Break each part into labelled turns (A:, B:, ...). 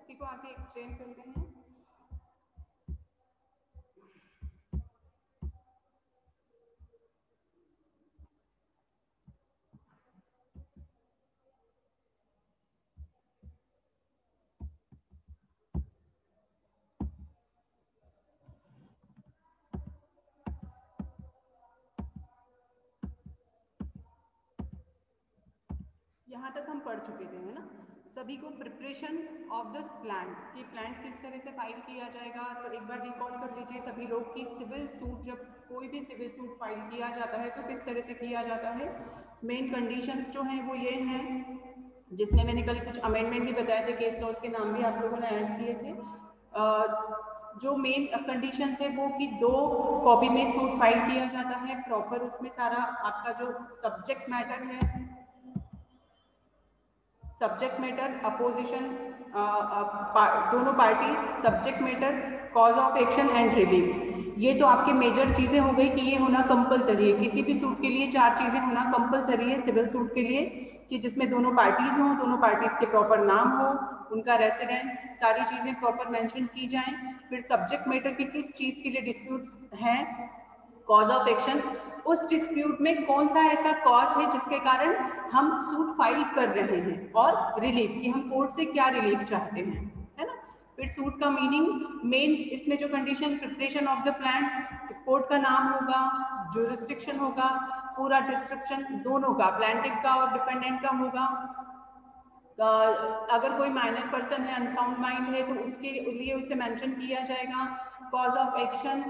A: उसी को आगे एक्सप्लेन करते हैं। यहाँ तक हम पढ़ चुके थे, है ना, सभी को प्रिपरेशन ऑफ द प्लांट कि प्लांट किस तरह से फाइल किया जाएगा। तो एक बार रिकॉल कर लीजिए सभी लोग कि सिविल सूट, जब कोई भी सिविल सूट फाइल किया जाता है तो किस तरह से किया जाता है। मेन कंडीशंस जो हैं वो ये हैं, जिसमें मैंने कल कुछ अमेंडमेंट भी बताए थे, केस लॉज के नाम भी आप लोगों ने ऐड किए थे। जो मेन कंडीशंस है वो कि 2 कॉपी में सूट फाइल किया जाता है, प्रॉपर उसमें सारा आपका जो सब्जेक्ट मैटर है, सब्जेक्ट मैटर, अपोजिशन, दोनों parties, subject matter, cause of action and relief. ये तो आपके मेजर चीजें हो गई कि ये होना कंपलसरी है। किसी भी सूट के लिए 4 चीजें होना कंपलसरी है सिविल सूट के लिए, कि जिसमें दोनों पार्टीज हों, दोनों पार्टीज के प्रॉपर नाम हो, उनका रेसिडेंस, सारी चीजें प्रॉपर मेंशन की जाएं। फिर सब्जेक्ट मैटर की किस चीज के लिए डिस्प्यूट्स हैं, कॉज ऑफ एक्शन, उस डिस्प्यूट में कौन सा ऐसा कॉज है जिसके कारण हम सूट फाइल कर रहे हैं, और रिलीफ कि हम कोर्ट से क्या रिलीफ चाहते हैं, है ना। फिर सूट का मीनिंग, मेन इसमें जो condition, preparation of the plant, court का नाम होगा, ज्यूरिसडिक्शन होगा, पूरा डिस्क्रिप्शन दोनों का, प्लांटिफ का और डिपेंडेंट का होगा। अगर कोई माइनर पर्सन है, अनसाउंड माइंड है, तो उसके लिए उसे मेंशन किया जाएगा, कॉज ऑफ एक्शन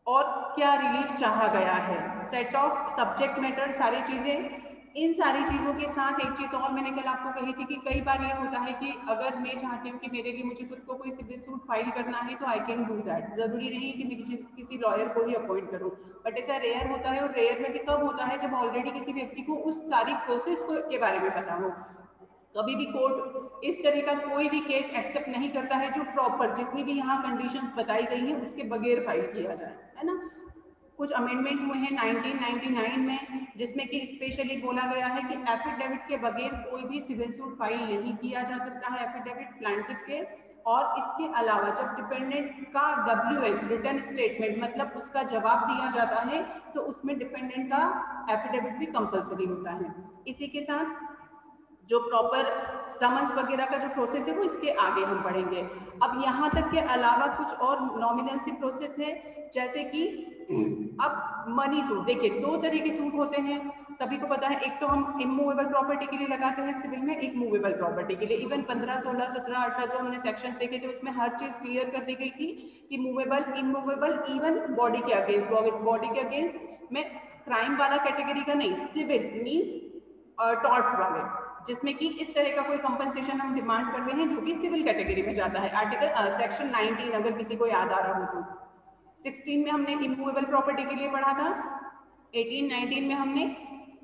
A: और क्या रिलीफ चाहा गया है, सेट ऑफ सब्जेक्ट मैटर, सारी चीजें। इन सारी चीजों के साथ एक चीज और मैंने कल आपको कही थी कि कई बार ये होता है कि अगर मैं चाहती हूँ कि मेरे लिए, मुझे खुद को कोई सिविल सूट फाइल करना है तो आई कैन डू दैट, जरूरी नहीं कि मैं किसी लॉयर को ही अपॉइंट करूँ, बट ऐसा रेयर होता है। और रेयर में भी कब होता है, जब ऑलरेडी किसी व्यक्ति को उस सारी प्रोसेस के बारे में पता हो। कभी भी कोर्ट इस तरह का कोई भी केस एक्सेप्ट नहीं करता है जो प्रॉपर, जितनी भी यहाँ कंडीशंस बताई गई हैं उसके बगैर फाइल किया जाए, है ना। कुछ अमेंडमेंट हुए हैं 1999 में, जिसमें कि स्पेशली बोला गया है कि एफिडेविट के बगैर कोई भी सिविल सूट फाइल नहीं किया जा सकता है, एफिडेविट प्लांटिफ के। और इसके अलावा जब डिपेंडेंट का WS रिटर्न स्टेटमेंट, मतलब उसका जवाब दिया जाता है, तो उसमें डिपेंडेंट का एफिडेविट भी कंपलसरी होता है। इसी के साथ जो प्रॉपर समन्स वगैरह का जो प्रोसेस है वो इसके आगे हम पढ़ेंगे। अब यहाँ तक के अलावा कुछ और नॉमिनल सी प्रोसेस है, जैसे कि अब मनी सूट, देखिए 2 तरह के सूट होते हैं, सभी को पता है। एक तो हम इमूवेबल प्रॉपर्टी के लिए लगाते हैं सिविल में, एक मूवेबल प्रॉपर्टी के लिए। इवन 15, 16, 17, 18 जो हमने सेक्शंस देखे थे उसमें हर चीज क्लियर कर दी गई थी कि मूवेबल, इमूवेबल, इवन बॉडी के अगेंस्ट, बॉडी के अगेंस्ट में क्राइम वाला कैटेगरी का नहीं, सिविल मीन्स टॉर्ट्स वाले, जिसमें कि इस तरह का कोई कंपनसेशन हम डिमांड करते हैं जो कि सिविल कैटेगरी में जाता है। आर्टिकल सेक्शन 19 अगर किसी को याद आ रहा हो तो, 16 में हमने इमूवेबल प्रॉपर्टी के लिए पढ़ा था, 18, 19 में हमने,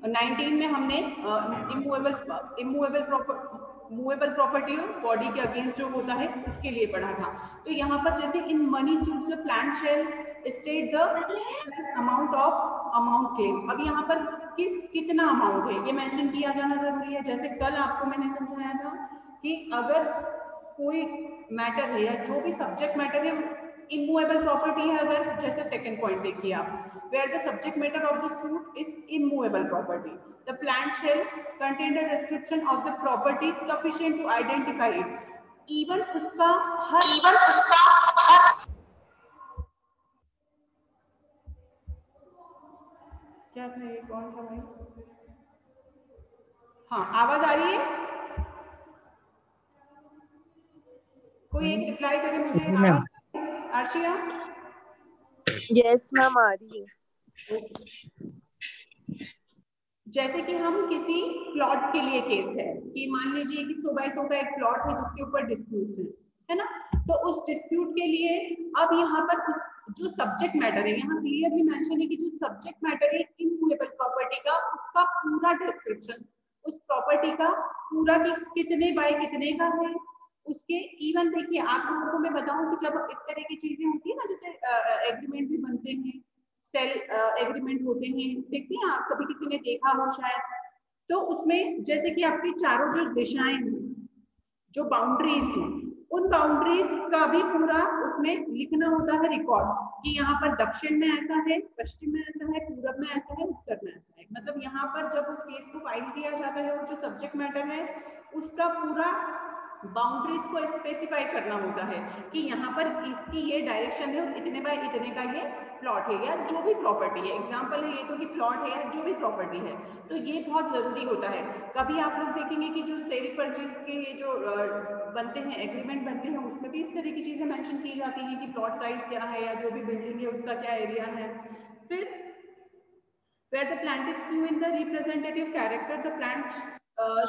A: 19 में हमने मूवेबल प्रॉपर्टी और बॉडी के अगेंस्ट जो होता है उसके लिए पढ़ा था। तो यहाँ पर जैसे in money suit the plaint shall state the amount claim, अब यहाँ पर कितना अमाउंट है ये मेंशन किया जाना जरूरी है। जैसे कल आपको मैंने समझाया था कि अगर कोई मैटर है या जो भी सब्जेक्ट मैटर है इमूवेबल प्रॉपर्टी है, अगर जैसे सेकंड पॉइंट देखिए आप, where the subject matter of the suit is immovable property, the plaint shall contain the description of the property sufficient to identify it, even उसका क्या था, ये कौन था भाई? हाँ, आवाज आ रही है? कोई एक रिप्लाई करे मुझे, आवाज। अर्शिया?
B: यस मैम, आ रही है।
A: जैसे कि हम किसी प्लॉट के लिए केस है कि मान लीजिए कि 100 बाय 100 का एक प्लॉट है जिसके ऊपर डिस्प्यूट है ना, तो उस डिस्प्यूट के लिए अब यहाँ पर जो सब्जेक्ट मैटर है, यहाँ क्लियरली मेंशन है कि जो सब्जेक्ट मैटर है इमूवेबल प्रॉपर्टी का, उसका पूरा डिस्क्रिप्शन, उस प्रॉपर्टी का पूरा कि कितने बाय कितने का है उसके। इवन देखिए आप लोगों को मैं बताऊं कि जब इस तरह की चीजें होती है ना, जैसे एग्रीमेंट भी बनते हैं, सेल एग्रीमेंट होते हैं, देखते हैं आप, कभी किसी ने देखा हो शायद, तो उसमें जैसे कि आपकी चारों जो दिशाएं हैं, जो बाउंड्रीज हैं, उन बाउंड्रीज का भी पूरा उसमें लिखना होता है रिकॉर्ड कि यहाँ पर दक्षिण में ऐसा है, पश्चिम में ऐसा है, पूरब में ऐसा है, उत्तर में ऐसा है। मतलब यहाँ पर जब उस केस को फाइल किया जाता है और जो सब्जेक्ट मैटर है उसका पूरा बाउंड्रीज को स्पेसिफाई करना होता है कि यहाँ पर इसकी ये डायरेक्शन है और इतने बाय इतने का ये प्लॉट है या जो भी प्रॉपर्टी है। एग्जांपल है ये तो कि प्लॉट है या जो भी प्रॉपर्टी है, तो ये बहुत जरूरी होता है। कभी आप लोग देखेंगे कि जो सेल परचेज के ये जो बनते हैं, एग्रीमेंट बनते हैं, उसमें भी इस तरह की चीजें मेंशन की जाती हैं कि प्लॉट साइज क्या है या जो भी बिल्डिंग है उसका क्या एरिया है। फिर where the plaintiff sue in the representative character, the plaintiff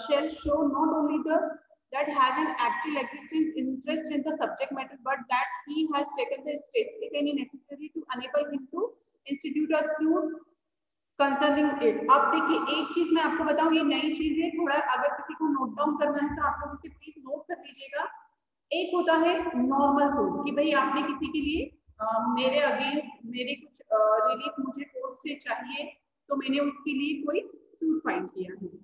A: shall show not only the that has an actual existing interest in the subject matter, but that he has taken the steps, if any necessary, to enable him to institute a suit concerning it. अब देखिए एक चीज मैं आपको बताऊं, ये नई चीज है, थोड़ा अगर किसी को नोट डाउन करना है तो आप लोग इसे प्लीज नोट कर लीजिएगा। एक होता है नॉर्मल सूट कि भाई आपने किसी के लिए मेरे अगेंस्ट मेरे कुछ रिलीफ मुझे कोर्ट से चाहिए, तो मैंने उसके लिए कोई सूट फाइल किया है।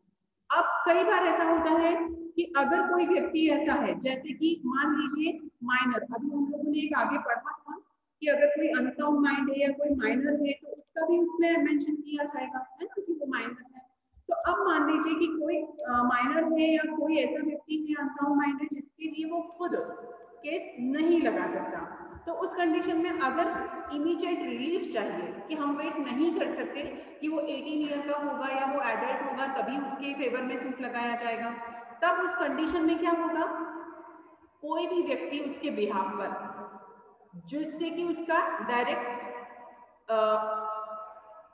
A: अब कई बार ऐसा होता है कि अगर कोई व्यक्ति ऐसा है, जैसे कि मान लीजिए माइनर, अभी हम लोगों ने एक आगे पढ़ा था कि अगर कोई अनसाउंड माइंड है या कोई माइनर है तो उसका भी उसमें मेंशन किया जाएगा, है ना, कि वो माइनर है। तो अब मान लीजिए कि कोई माइनर है या कोई ऐसा व्यक्ति है अनसाउंड माइंड है जिसके लिए वो खुद केस नहीं लगा सकता, तो उस कंडीशन में अगर इमीडिएट रिलीफ चाहिए कि हम वेट नहीं कर सकते कि वो 18 ईयर का होगा या वो एडल्ट होगा तभी उसके फेवर में सूट लगाया जाएगा, तब उस कंडीशन में क्या होगा, कोई भी व्यक्ति उसके बिहाफ पर जिससे कि उसका डायरेक्ट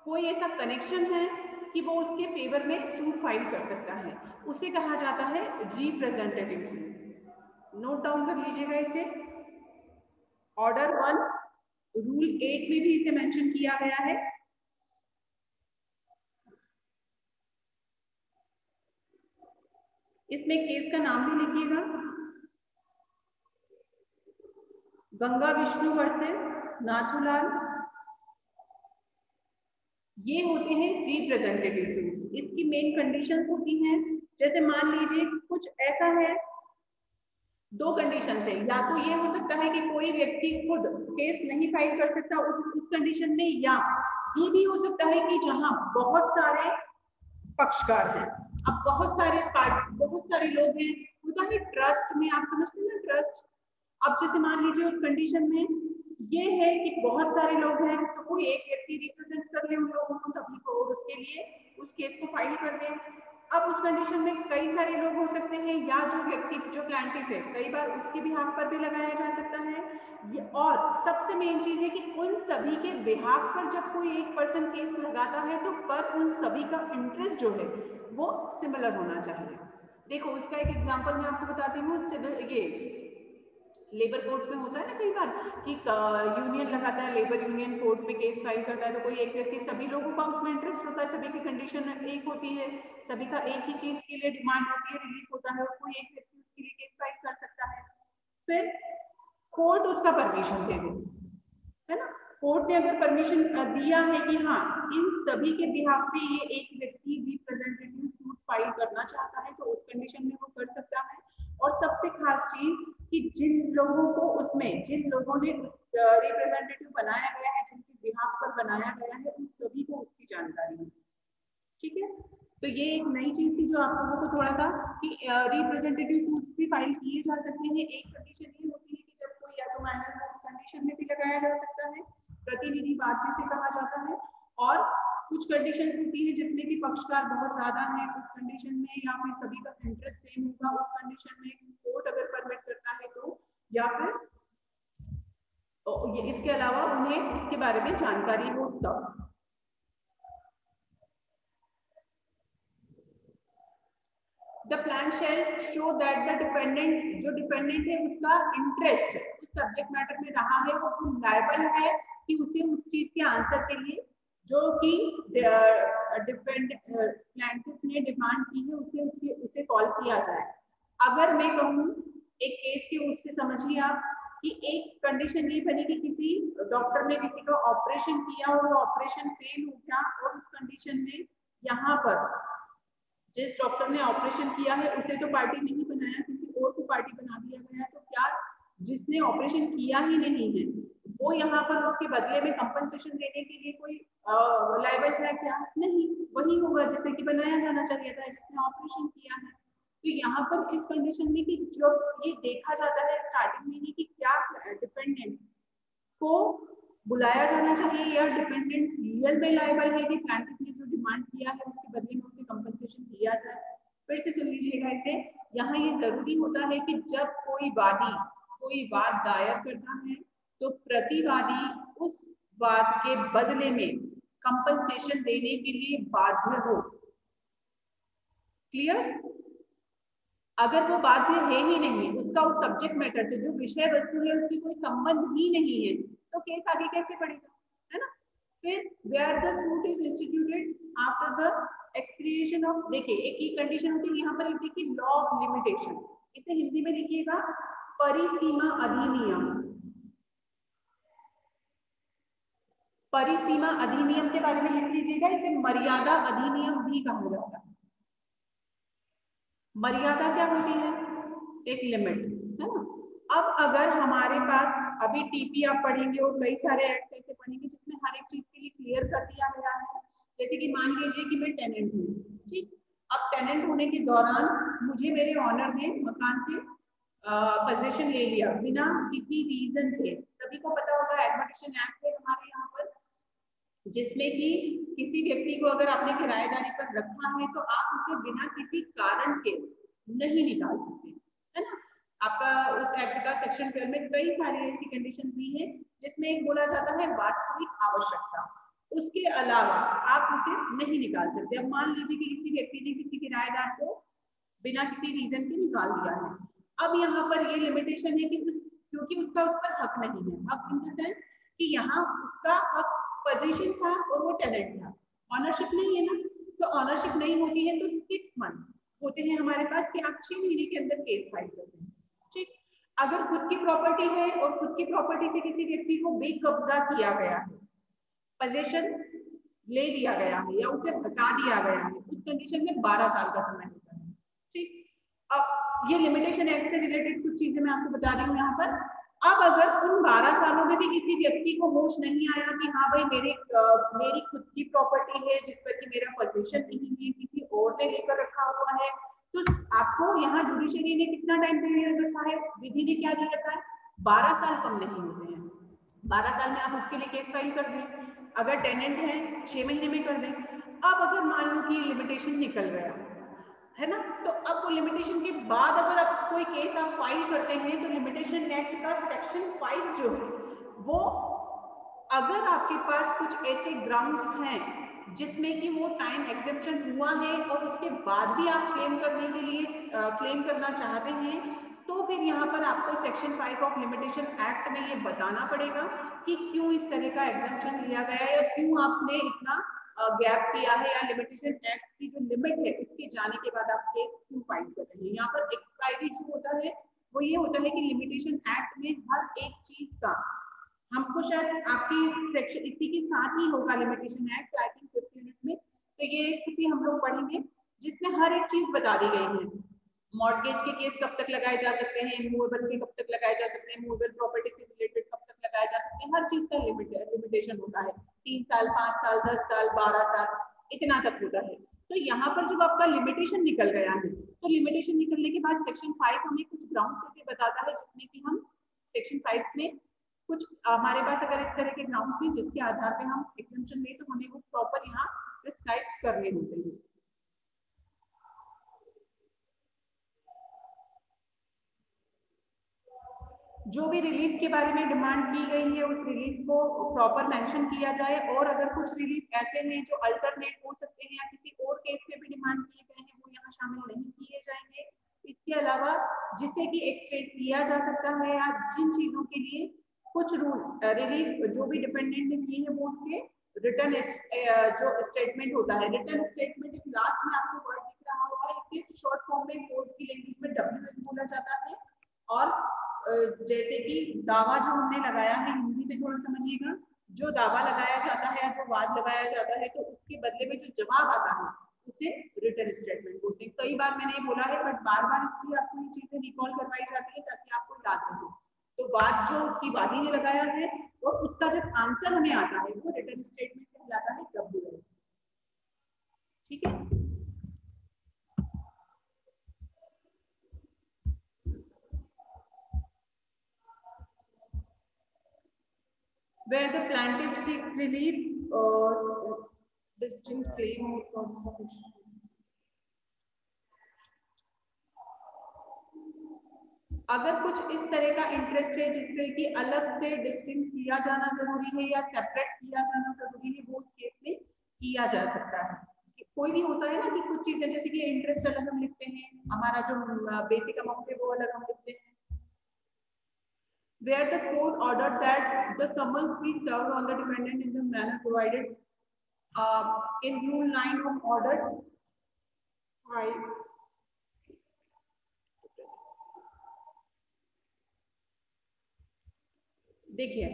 A: कोई ऐसा कनेक्शन है कि वो उसके फेवर में सूट फाइल कर सकता है, उसे कहा जाता है रिप्रेजेंटेटिव सूट। नोट डाउन कर लीजिएगा इसे। ऑर्डर 1 रूल 8 में भी इसे मेंशन किया गया है। इसमें केस का नाम भी लिखिएगा, गंगा विष्णु वर्सेस नाथूलाल। ये होते हैं रिप्रेजेंटेटिव सूट्स। इसकी मेन कंडीशंस होती हैं, जैसे मान लीजिए कुछ ऐसा है, दो कंडीशन है, या तो ये हो सकता है कि कोई व्यक्ति खुद केस नहीं फाइल कर सकता उस कंडीशन में, या ये भी हो सकता है कि जहां बहुत सारे पक्षकार हैं, अब बहुत सारे लोग हैं, होता है ट्रस्ट में, आप समझते हैं ना ट्रस्ट। अब जैसे मान लीजिए उस कंडीशन में ये है कि बहुत सारे लोग हैं, तो कोई एक व्यक्ति रिप्रेजेंट कर ले उन लोगों को सभी को और उसके लिए उस केस को फाइल कर दे। अब उस कंडीशन में कई सारे लोग हो सकते हैं, या जो व्यक्ति जो प्लांटिफ है कई बार उसके बिहाफ पर भी लगाया जा सकता है। और सबसे मेन चीज है कि उन सभी के बिहाफ पर जब कोई एक पर्सन केस लगाता है तो पर उन सभी का इंटरेस्ट जो है वो सिमिलर होना चाहिए। देखो उसका एक एग्जांपल मैं आपको बताती हूँ, सिविल ये लेबर कोर्ट में होता है ना कई बार कि यूनियन लगाता है, लेबर यूनियन कोर्ट में केस फाइल करता है, तो कोई एक व्यक्ति, सभी लोगों का उसमें इंटरेस्ट होता है, सभी की कंडीशन एक होती है, सभी का एक ही चीज के लिए डिमांड होती है, रिलीफ होता है, और कोई एक व्यक्ति उसके लिए केस फाइल कर सकता है। फिर कोर्ट उसका परमिशन दे दे, है ना, कोर्ट ने अगर परमिशन दिया है कि हाँ इन सभी के बिहाफ पे ये एक व्यक्ति रिप्रेजेंटेटिव सूट फाइल करना चाहता है, तो उस कंडीशन में वो कर सकता है। और सबसे खास चीज कि जिन लोगों को उसमें, जिन लोगों ने रिप्रेजेंटेटिव बनाया गया है, जिनके बिहाफ पर बनाया गया है, उन सभी को उसकी जानकारी है। ठीक है, तो ये एक नई चीज थी जो आप लोगों को थोड़ा सा कि रिप्रेजेंटेटिव सूट भी फाइल किए जा सकते हैं। एक कंडीशन ये होती है कि जब कोई या तो माइनर हो उस कंडीशन में भी लगाया जा सकता है, प्रतिनिधि बात जिसे कहा जाता है, और कुछ कंडीशंस होती है जिसमें कि पक्षकार बहुत ज्यादा है उस कंडीशन में, या फिर सभी का इंटरेस्ट सेम होगा उस कंडीशन में, कोर्ट अगर परमिट करता है तो, या फिर ये इसके अलावा उन्हें इसके बारे में जानकारी हो तब। The plan shall show that the dependent, जो डिपेंडेंट है उसका इंटरेस्ट उस सब्जेक्ट मैटर में रहा है, वो लायबल है कि उसे उस चीज के आंसर के लिए जो कि प्लांटिफ ने डिमांड की है उसे कॉल किया जाए। अगर मैं कहूँ एक केस के उससे समझिए आप कि एक कंडीशन ये बनी कि किसी डॉक्टर ने किसी का ऑपरेशन किया और वो ऑपरेशन फेल हो गया, और उस कंडीशन में यहाँ पर जिस डॉक्टर ने ऑपरेशन किया है उसे तो पार्टी नहीं बनाया, किसी और को पार्टी बना दिया गया है, तो क्या जिसने ऑपरेशन किया ही नहीं है वो यहाँ पर उसके बदले में कंपनसेशन देने के लिए कोई लायबल है क्या? नहीं, वही होगा जिसे कि बनाया जाना चाहिए था, जिसने ऑपरेशन किया है। तो यहाँ पर इस कंडीशन में कि जब ये देखा जाता है स्टार्टिंग में ही कि क्या डिपेंडेंट को बुलाया जाना चाहिए या डिपेंडेंट रियल में लायबल है कि प्लांटिक ने जो डिमांड किया है उसके बदले में उसे कंपनसेशन दिया जाए। फिर से सुन लीजिएगा इसे, यहाँ ये जरूरी होता है कि जब कोई वादी कोई वाद दायर करता है तो प्रतिवादी उस वाद के बदले में कंपनसेशन देने के लिए बाध्य हो। क्लियर? अगर वो बाध्य है ही नहीं, उसका उस सब्जेक्ट मैटर से जो विषय वस्तु है उसकी कोई संबंध ही नहीं है, तो केस आगे कैसे बढ़ेगा, है ना? फिर where the suit is instituted after the expiration of, देखिए एक ही कंडीशन होती है यहाँ पर, एक देखिए लॉ ऑफ लिमिटेशन, इसे हिंदी में लिखिएगा परिसीमा अधिनियम। परिसीमा अधिनियम के बारे में लिख लीजिएगा, इसे मर्यादा अधिनियम भी कहा जाता है। मर्यादा क्या होती है? एक लिमिट, है ना? अब अगर हमारे पास अभी टीपी आप पढ़ेंगे और कई सारे एक्ट ऐसे पढ़ेंगे जिसमें हर एक चीज के लिए क्लियर कर दिया गया है, जैसे कि मान लीजिए कि मैं टेनेंट हूँ, ठीक? अब टेनेंट होने के दौरान मुझे मेरे ऑनर ने मकान से पोजीशन ले लिया बिना किसी रीजन के। सभी को पता होगा एडमिशन एक्ट है हमारे यहाँ पर, जिसमें कि किसी व्यक्ति को अगर आपने किराएदारी पर रखा है तो आप उसे बिना किसी कारण के नहीं निकाल सकते, है ना? आपका उस एक्ट का सेक्शन 12 में कई सारी ऐसी कंडीशन दी है जिसमें एक बोला जाता है वास्तविक आवश्यकता, उसके अलावा आप उसे नहीं निकाल सकते। अब मान लीजिए कि किसी व्यक्ति ने किसी किराएदार को बिना किसी रीजन के निकाल दिया है, अब यहाँ पर ये लिमिटेशन है कि क्योंकि उसका उस पर हक नहीं है, हक इन द सेंस कि यहाँ उसका हक पोजीशन था और वो टेनेंट था, ऑनरशिप नहीं है ना, तो ऑनरशिप नहीं होती है तो 6 मंथ होते हैं हमारे पास कि आप 6 महीने के अंदर केस फाइल करते हैं, ठीक? अगर खुद की प्रॉपर्टी है और खुद की प्रॉपर्टी से किसी व्यक्ति को बेकब्जा किया गया है, पोजीशन ले लिया गया है या उसे हटा दिया गया है, उस कंडीशन में 12 साल का समय होता है, ठीक? अब ये लिमिटेशन एक्ट से रिलेटेड कुछ चीजें मैं आपको बता रही हूँ यहाँ पर। अब अगर उन 12 सालों में भी किसी व्यक्ति को होश नहीं आया कि हाँ भाई मेरी खुद की प्रॉपर्टी है जिस पर कि मेरा पोजीशन नहीं है, किसी और ने लेकर रखा हुआ है, तो आपको यहाँ जुडिशरी ने कितना टाइम पीरियड रखा है, विधि ने क्या दिया रखा है? 12 साल कम नहीं होते हैं, 12 साल में आप उसके लिए केस फाइल कर दें। अगर टेनेंट है 6 महीने में कर दें। अब अगर मान लो कि लिमिटेशन निकल गया है ना, तो अब वो लिमिटेशन के बाद अगर आप कोई केस आप फाइल करते हैं तो लिमिटेशन एक्ट का सेक्शन 5 जो है वो, अगर आपके पास कुछ ऐसे ग्राउंड्स हैं जिसमें कि वो टाइम एग्जेम्पशन हुआ है और उसके बाद भी आप क्लेम करने के लिए क्लेम करना चाहते हैं, तो फिर यहाँ पर आपको सेक्शन 5 ऑफ लिमिटेशन एक्ट में ये बताना पड़ेगा कि क्यों इस तरह का एग्जेम्पशन लिया गया है या क्यों आपने इतना गैप किया है, या लिमिटेशन एक्ट की जो लिमिट है उसके जाने के बाद आप केस क्यों फाइल कर रहे हैं। यहाँ पर एक्सपायरी जो होता है वो ये होता है कि लिमिटेशन एक्ट में हर एक चीज का, हमको शायद आपकी सेक्शन इसी के साथ ही होगा limitation act I think 50 unit में, तो ये किसी हम लोग पढ़ेंगे जिसमें हर एक चीज बता दी गई है। मॉर्गेज के केस कब तक लगाए जा सकते हैं, मूवेबल के कब तक लगाए जा सकते हैं, मूवेबल प्रॉपर्टी से रिलेटेड कब तक लगाए जा सकते हैं, हर चीज का लिमिटेशन होता है, 3 साल 5 साल 10 साल 12 साल इतना तक होता है। तो यहाँ पर जब आपका लिमिटेशन निकल गया है तो लिमिटेशन निकलने के बाद सेक्शन 5 हमें कुछ ग्राउंड से बताता है जिसमें कि हम सेक्शन 5 में कुछ हमारे पास अगर इस तरह के ग्राउंड है जिसके आधार पे हम एग्जेम्पशन में, तो हमें वो प्रॉपर यहाँ प्रिस्क्राइब करने होते हैं। जो भी रिलीफ के बारे में डिमांड की गई है उस रिलीफ को प्रॉपर मेंशन किया जाए, और अगर कुछ रिलीफ ऐसे हैं जो अल्टरनेट हो सकते हैं या किसी और केस में भी डिमांड किए गए हैं वो यहाँ शामिल नहीं किए जाएंगे। इसके अलावा जिसे कि एक्सटेंड किया जा सकता है या जिन चीजों के लिए कुछ रूल रिलीफ जो भी डिपेंडेंट ने किए हैं वो उसके रिटर्न जो स्टेटमेंट होता है, रिटर्न स्टेटमेंट लास्ट में आपको वर्ड दिख रहा होगा, इसे शॉर्ट फॉर्म में कोर्ट की लैंग्वेज में WS बोला जाता है। और जैसे कि दावा जो हमने लगाया है, हिंदी में थोड़ा समझिएगा, जो दावा लगाया जाता है या जो वाद लगाया जाता है तो उसके बदले में जो जवाब आता है उसे रिटर्न स्टेटमेंट बोलते हैं। होते हैं। कई बार मैंने ये बोला है, बट बार बार इसलिए आपको ये चीजें रिकॉल करवाई जाती है ताकि आपको याद रहे। तो बात जो की वादी ने लगाया है और उसका जब आंसर हमें आता है वो रिटर्न स्टेटमेंट कहलाता है WS। ठीक है, where the plaintiff seeks relief distinct claim or अगर कुछ इस तरह का इंटरेस्ट है जिससे कि अलग से डिस्टिंक्ट किया जाना जरूरी है या सेपरेट किया जाना जरूरी है, वो उस केस में किया जा सकता है। कोई भी होता है ना कि कुछ चीजें जैसे कि इंटरेस्ट अलग हम लिखते हैं, हमारा जो बेसिक अमाउंट है वो अलग हम लिखते हैं। Where the court ordered that the summons be served on the defendant in the manner provided in Rule 9 of Order 5. देखिए,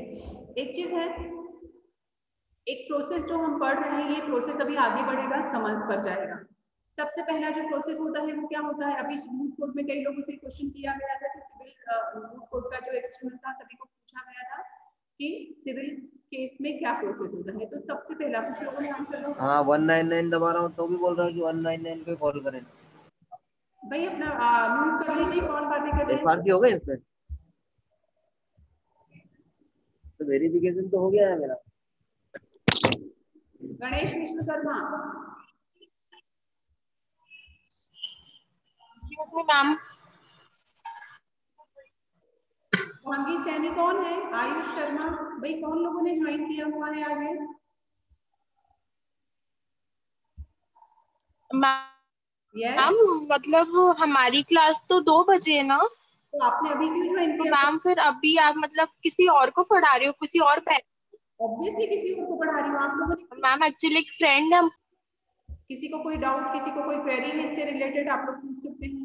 A: एक चीज है, एक प्रोसेस जो हम पढ़ रहे हैं, ये प्रोसेस अभी आगे बढ़ेगा, समन्स पर जाएगा। सबसे पहला जो प्रोसेस होता है वो क्या होता है, अभी मूट कोर्ट में कई लोगों से क्वेश्चन किया गया था कि सिविल मूट कोर्ट का जो एक्सटर्नल था सभी को पूछा गया था कि सिविल केस में क्या प्रोसेस होता है। तो सबसे पहला कुछ लोगों ने आंसर दो।
C: हाँ 199 दबा रहा हूँ तो भी बोल रहा है कि 199 पे कॉल करें।
A: भाई अपना म्यूट कर लीजिए, कौन बातें कर रहे हैं।
C: फारसी हो गए इसमें तो वेरिफिकेशन तो हो गया है मेरा।
A: गणेश विश्वकर्मा,
B: मैम।
A: भांगी सैनी कौन है, आयुष शर्मा, भाई कौन लोगों ने ज्वाइन किया हुआ है आज?
B: मैम मतलब हमारी क्लास तो 2 बजे है ना,
A: तो आपने अभी क्यों ज्वाइन किया?
B: मैम फिर अभी आप मतलब किसी और को पढ़ा रहे हो, किसी और
A: ऑब्वियसली किसी और को पढ़ा रही हूँ। आप लोगों ने
B: मैम एक्चुअली एक फ्रेंड है,
A: किसी को कोई डाउट, किसी को कोई क्वेरी है इससे रिलेटेड आप लोग पूछ सकते हैं।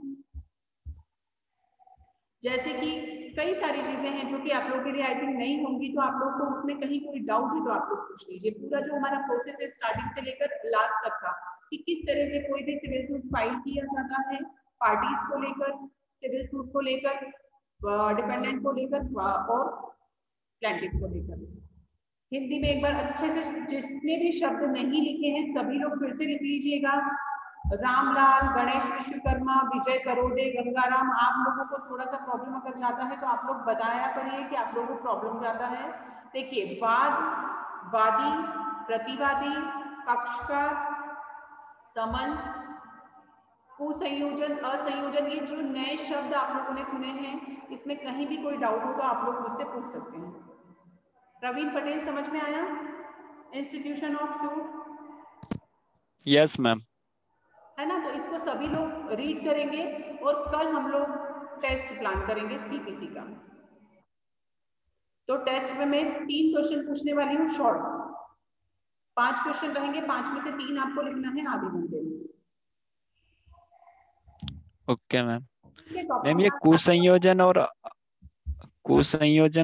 A: जैसे कि कई सारी चीजें हैं जो कि आप लोगों के लिए आई थिंक नहीं होंगी, तो आप लोग को उसमें कहीं कोई डाउट है तो आप लोग पूछ लीजिए। पूरा जो हमारा प्रोसेस है स्टार्टिंग से लेकर लास्ट तक का, कि किस तरह से कोई भी सिविल सूट फाइल किया जाता है, पार्टीज को लेकर, सिविल सूट को लेकर, डिपेंडेंट को लेकर और प्लेंटिफ को लेकर। हिंदी में एक बार अच्छे से जिसने भी शब्द नहीं लिखे हैं सभी लोग फिर से लिख लीजिएगा। रामलाल, गणेश विश्वकर्मा, विजय करोडे, गंगाराम, आप लोगों को थोड़ा सा प्रॉब्लम अगर जाता है तो आप लोग बताया करिए कि आप लोगों को प्रॉब्लम जाता है। देखिए, वाद, वादी, प्रतिवादी, पक्षकार, समन्स, कुसंयोजन, असंयोजन, ये जो नए शब्द आप लोगों ने सुने हैं, इसमें कहीं भी कोई डाउट हो तो आप लोग मुझसे पूछ सकते हैं। प्रवीण पटेल समझ में आया? Institution of suit.
D: Yes ma'am.
A: है ना? तो इसको सभी लोग रीड करेंगे और कल हम लोग टेस्ट प्लान करेंगे CPC का। तो टेस्ट में मैं 3 क्वेश्चन पूछने वाली हूँ शॉर्ट, 5 क्वेश्चन रहेंगे, 5 में से 3 आपको लिखना है आधे घंटे में।
D: Okay ma'am. मैम ये कुसंयोजन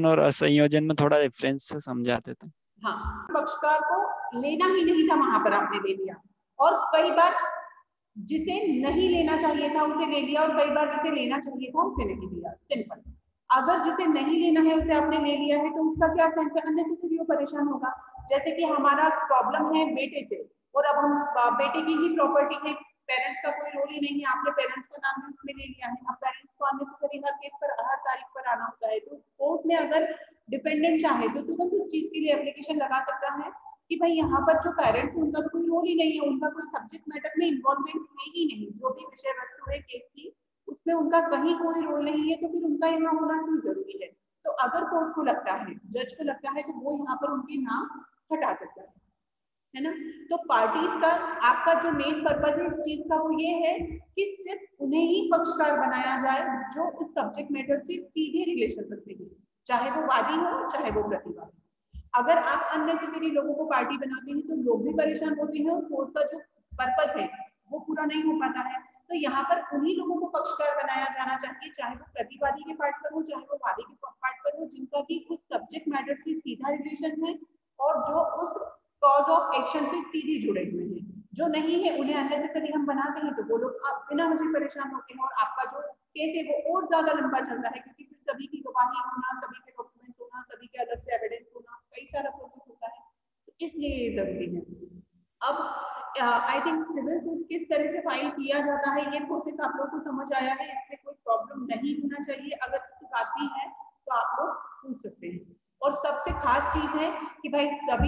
D: और असंयोजन में थोड़ा डिफरेंस से समझाते थे।
A: हाँ, पक्षकार को लेना ही नहीं था, वहां पर आपने ले लिया, और कई बार जिसे नहीं लेना चाहिए था उसे ले लिया, और कई बार जिसे लेना चाहिए था उसे नहीं लिया। सिंपल। अगर जिसे नहीं लेना है उसे आपने ले लिया है तो उसका क्या सेंस है? अननेसेसरी वो परेशान होगा। जैसे कि हमारा प्रॉब्लम है बेटे से, और अब हम बेटे की ही प्रॉपर्टी है, पेरेंट्स का कोई रोल ही नहीं है, आपने पेरेंट्स का नाम भी उसमें ले लिया है। अब पेरेंट्स को अननेसेसरी हर केस पर हर तारीख पर आना होता है, तो कोर्ट में अगर डिपेंडेंट चाहे तो तुरंत उस चीज के लिए एप्लीकेशन लगा सकता है कि भाई यहाँ पर जो पेरेंट्स है उनका तो कोई रोल ही नहीं है, उनका कोई सब्जेक्ट मैटर में इन्वॉल्वमेंट है ही नहीं, जो भी विषय वस्तु है केस की उसमें उनका कहीं कोई रोल नहीं है, तो फिर उनका यहाँ होना क्यों जरूरी है? तो अगर कोर्ट को लगता है, जज को लगता है, तो वो यहाँ पर उनके नाम हटा सकता है ना? तो पार्टीज का आपका जो मेन पर्पज है इस चीज का वो ये है कि सिर्फ उन्हें ही पक्षकार बनाया जाए जो उस सब्जेक्ट मैटर से सीधे रिलेशन रखते हैं, चाहे वो वादी हो चाहे वो प्रतिवादी। अगर आप अननेसेसरी लोगों को पार्टी बनाते हैं तो लोग भी परेशान होते हैं और कोर्ट का जो पर्पस है वो पूरा नहीं हो पाता है। तो यहाँ पर उन्हीं लोगों को पक्षकार बनाया जाना चाहिए, चाहे वो प्रतिवादी के पार्ट पर हो चाहे वो वादी के पार्ट पर हो, जिनका कि उस सब्जेक्ट मैटर से सीधा रिलेशन है और जो उस कॉज ऑफ एक्शन से सीधे जुड़े हुए हैं, जो नहीं है उन्हें अननेसेसरी हम बनाते हैं, तो वो लोग बिना मुझे परेशान होते हैं और आपका जो केस है वो और ज्यादा लंबा चलता है, क्योंकि फिर सभी की गवाही होना, सभी के डॉक्यूमेंट्स होना, सभी के अलग से एविडेंस होना, कई सारा प्रोसेस होता है, तो इसलिए ये जरूरी है। अब आई थिंक सिविल सूट किस तरह से फाइल किया जाता है ये प्रोसेस आप लोगों को समझ आया है, इसमें कोई प्रॉब्लम नहीं होना चाहिए। अगर इसकी बात भी है तो आप लोग पूछ सकते हैं। और सबसे खास चीज है कि भाई सभी